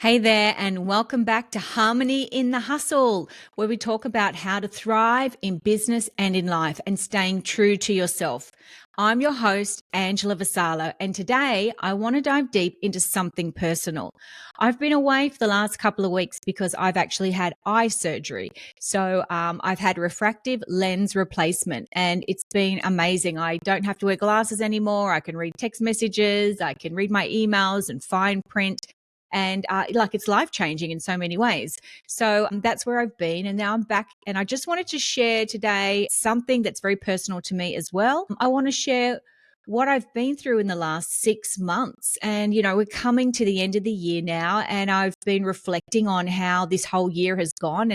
Hey there, and welcome back to Harmony in the Hustle, where we talk about how to thrive in business and in life and staying true to yourself. I'm your host, Angela Vassallo, and today I want to dive deep into something personal. I've been away for the last couple of weeks because I've actually had eye surgery. So I've had refractive lens replacement, and it's been amazing. I don't have to wear glasses anymore. I can read text messages, I can read my emails and fine print, and it's life changing in so many ways. So that's where I've been, and now I'm back, and I just wanted to share today something that's very personal to me as well. I want to share what I've been through in the last 6 months. And we're coming to the end of the year now, and I've been reflecting on how this whole year has gone.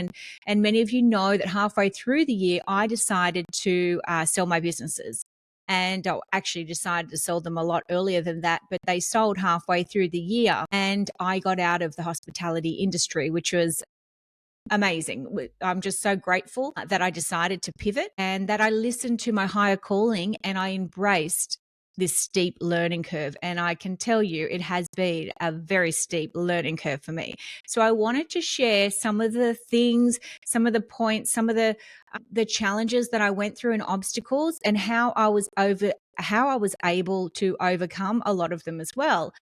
And many of you know that halfway through the year I decided to sell my businesses. And I actually decided to sell them a lot earlier than that, but they sold halfway through the year. And I got out of the hospitality industry, which was amazing. I'm just so grateful that I decided to pivot and that I listened to my higher calling and I embraced this steep learning curve. And I can tell you it has been a very steep learning curve for me. So I wanted to share some of the things, some of the points, some of the challenges that I went through and obstacles, and how I was able to overcome a lot of them as well.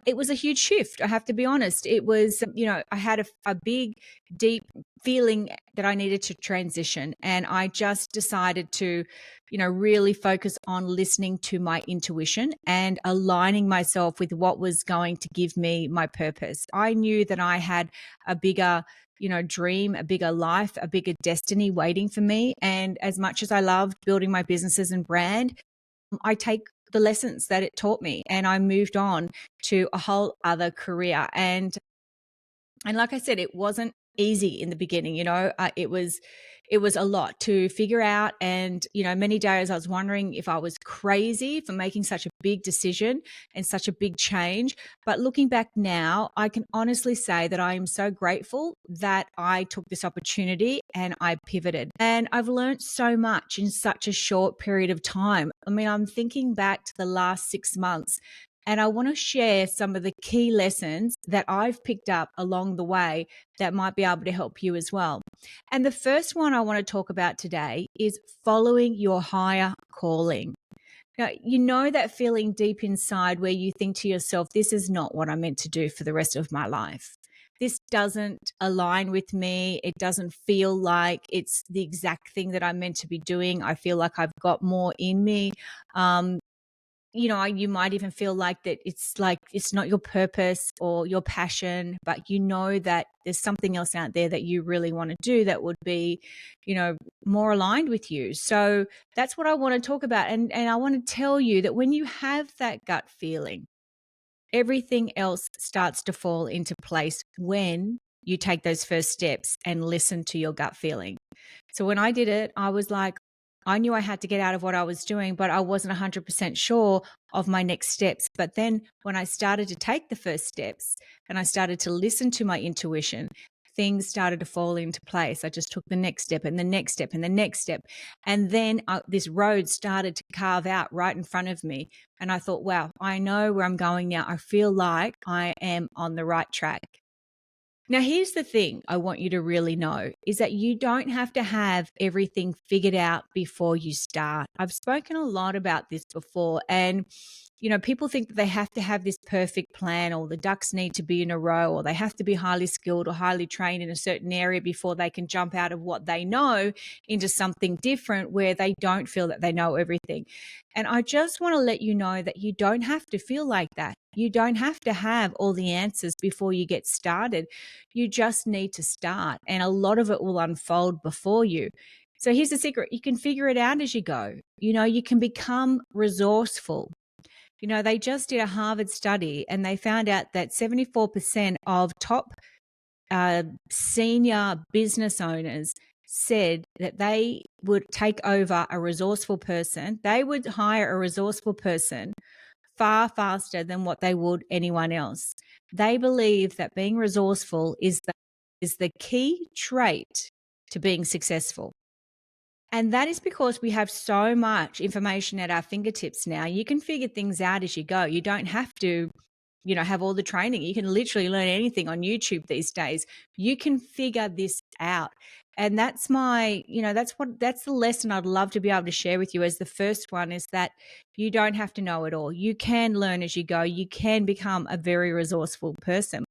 It was a huge shift. I have to be honest. It was, I had a big, deep feeling that I needed to transition. And I just decided to, really focus on listening to my intuition and aligning myself with what was going to give me my purpose. I knew that I had a bigger, dream, a bigger life, a bigger destiny waiting for me. And as much as I loved building my businesses and brand, I take the lessons that it taught me and I moved on to a whole other career. And like I said, it wasn't easy in the beginning. It was a lot to figure out. And, many days I was wondering if I was crazy for making such a big decision and such a big change. But looking back now, I can honestly say that I am so grateful that I took this opportunity and I pivoted. And I've learned so much in such a short period of time. I mean, I'm thinking back to the last 6 months, and I want to share some of the key lessons that I've picked up along the way that might be able to help you as well. And the first one I want to talk about today is following your higher calling. Now, you know that feeling deep inside where you think to yourself, this is not what I'm meant to do for the rest of my life. This doesn't align with me. It doesn't feel like it's the exact thing that I'm meant to be doing. I feel like I've got more in me. You might even feel like it's not your purpose or your passion, but you know that there's something else out there that you really want to do that would be, more aligned with you. So that's what I want to talk about. And I want to tell you that when you have that gut feeling, everything else starts to fall into place when you take those first steps and listen to your gut feeling. So when I did it, I was like, I knew I had to get out of what I was doing, but I wasn't 100% sure of my next steps. But then when I started to take the first steps and I started to listen to my intuition, things started to fall into place. I just took the next step and the next step and the next step. And then this road started to carve out right in front of me. And I thought, wow, I know where I'm going now. I feel like I am on the right track. Now, here's the thing I want you to really know is that you don't have to have everything figured out before you start. I've spoken a lot about this before, and people think that they have to have this perfect plan, or the ducks need to be in a row, or they have to be highly skilled or highly trained in a certain area before they can jump out of what they know into something different where they don't feel that they know everything. And I just want to let you know that you don't have to feel like that. You don't have to have all the answers before you get started. You just need to start, and a lot of it will unfold before you. So here's the secret. You can figure it out as you go. You can become resourceful. They just did a Harvard study and they found out that 74% of top senior business owners said that they would take over a resourceful person. They would hire a resourceful person far faster than what they would anyone else. They believe that being resourceful is the key trait to being successful. And that is because we have so much information at our fingertips now. You can figure things out as you go. You don't have to have all the training. You can literally learn anything on YouTube these days. You can figure this out. And that's that's the lesson I'd love to be able to share with you as the first one, is that you don't have to know it all. You can learn as you go. You can become a very resourceful person.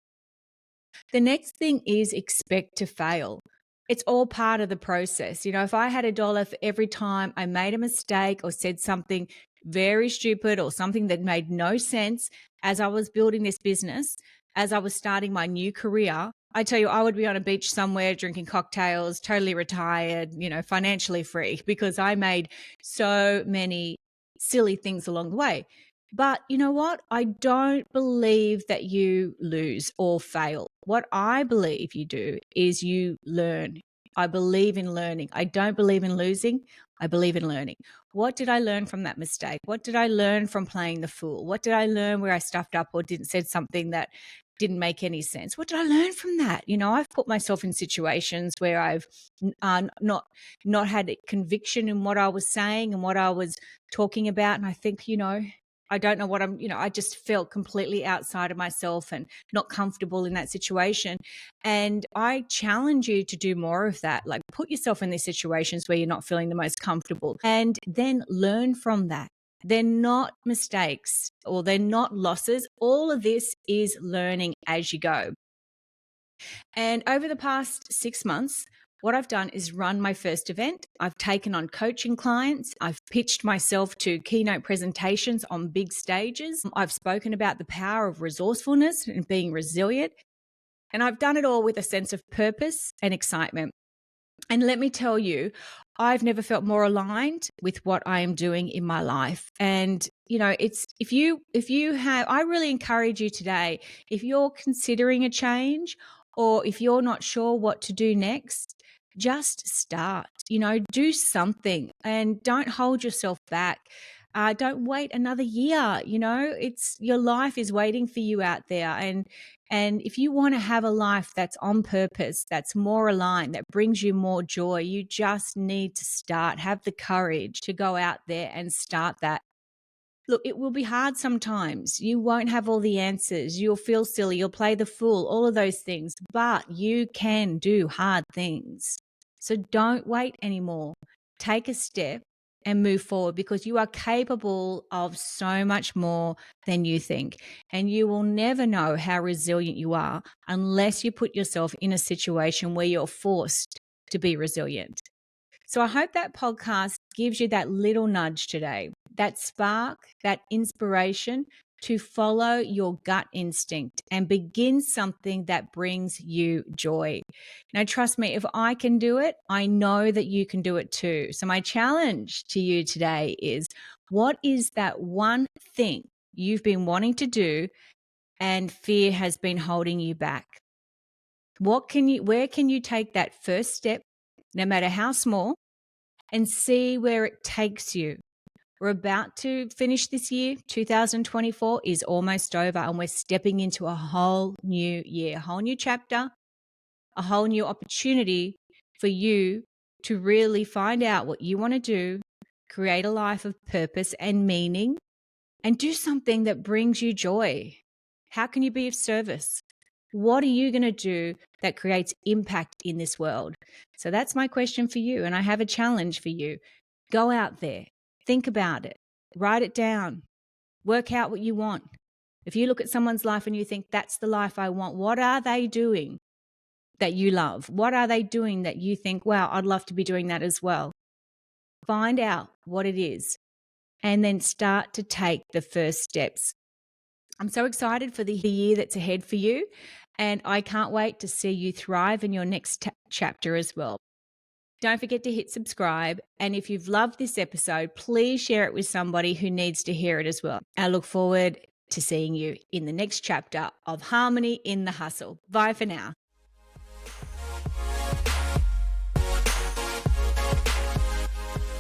The next thing is expect to fail. It's all part of the process. If I had $1 for every time I made a mistake or said something very stupid or something that made no sense as I was building this business, as I was starting my new career, I tell you, I would be on a beach somewhere drinking cocktails, totally retired, financially free, because I made so many silly things along the way. But you know what? I don't believe that you lose or fail. What I believe you do is you learn. I believe in learning. I don't believe in losing. I believe in learning. What did I learn from that mistake? What did I learn from playing the fool? What did I learn where I stuffed up or didn't said something that didn't make any sense? What did I learn from that? I've put myself in situations where I've not had conviction in what I was saying and what I was talking about, and I think, I don't know what I just felt completely outside of myself and not comfortable in that situation. And I challenge you to do more of that. Like, put yourself in these situations where you're not feeling the most comfortable and then learn from that. They're not mistakes or they're not losses. All of this is learning as you go. And over the past 6 months, what I've done is run my first event. I've taken on coaching clients. I've pitched myself to keynote presentations on big stages. I've spoken about the power of resourcefulness and being resilient. And I've done it all with a sense of purpose and excitement. And let me tell you, I've never felt more aligned with what I am doing in my life. And, it's if you have, I really encourage you today, if you're considering a change or if you're not sure what to do next, just start, do something and don't hold yourself back. Don't wait another year. It's your life is waiting for you out there. And if you want to have a life that's on purpose, that's more aligned, that brings you more joy, you just need to start. Have the courage to go out there and start that. Look, it will be hard sometimes. You won't have all the answers. You'll feel silly. You'll play the fool, all of those things. But you can do hard things. So don't wait anymore. Take a step and move forward, because you are capable of so much more than you think. And you will never know how resilient you are unless you put yourself in a situation where you're forced to be resilient. So I hope that podcast gives you that little nudge today, that spark, that inspiration to follow your gut instinct and begin something that brings you joy. Now, trust me, if I can do it, I know that you can do it too. So my challenge to you today is, what is that one thing you've been wanting to do and fear has been holding you back? Where can you take that first step, no matter how small, and see where it takes you? We're about to finish this year. 2024 is almost over, and we're stepping into a whole new year, a whole new chapter, a whole new opportunity for you to really find out what you want to do, create a life of purpose and meaning, and do something that brings you joy. How can you be of service? What are you going to do that creates impact in this world? So that's my question for you. And I have a challenge for you. Go out there, think about it, write it down, work out what you want. If you look at someone's life and you think, that's the life I want, what are they doing that you love? What are they doing that you think, wow, I'd love to be doing that as well? Find out what it is and then start to take the first steps. I'm so excited for the year that's ahead for you, and I can't wait to see you thrive in your next chapter as well. Don't forget to hit subscribe, and if you've loved this episode, please share it with somebody who needs to hear it as well. I look forward to seeing you in the next chapter of Harmony in the Hustle. Bye for now.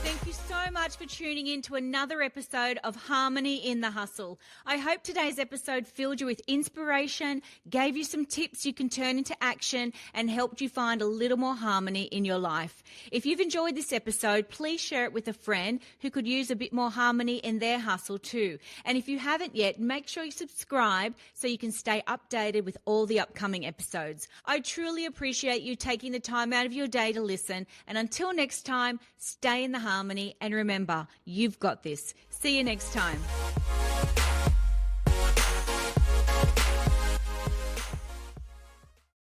Thank you so much much for tuning in to another episode of Harmony in the Hustle. I hope today's episode filled you with inspiration, gave you some tips you can turn into action, and helped you find a little more harmony in your life. If you've enjoyed this episode, please share it with a friend who could use a bit more harmony in their hustle too. And if you haven't yet, make sure you subscribe so you can stay updated with all the upcoming episodes. I truly appreciate you taking the time out of your day to listen. And until next time, stay in the harmony and remember, you've got this. See you next time.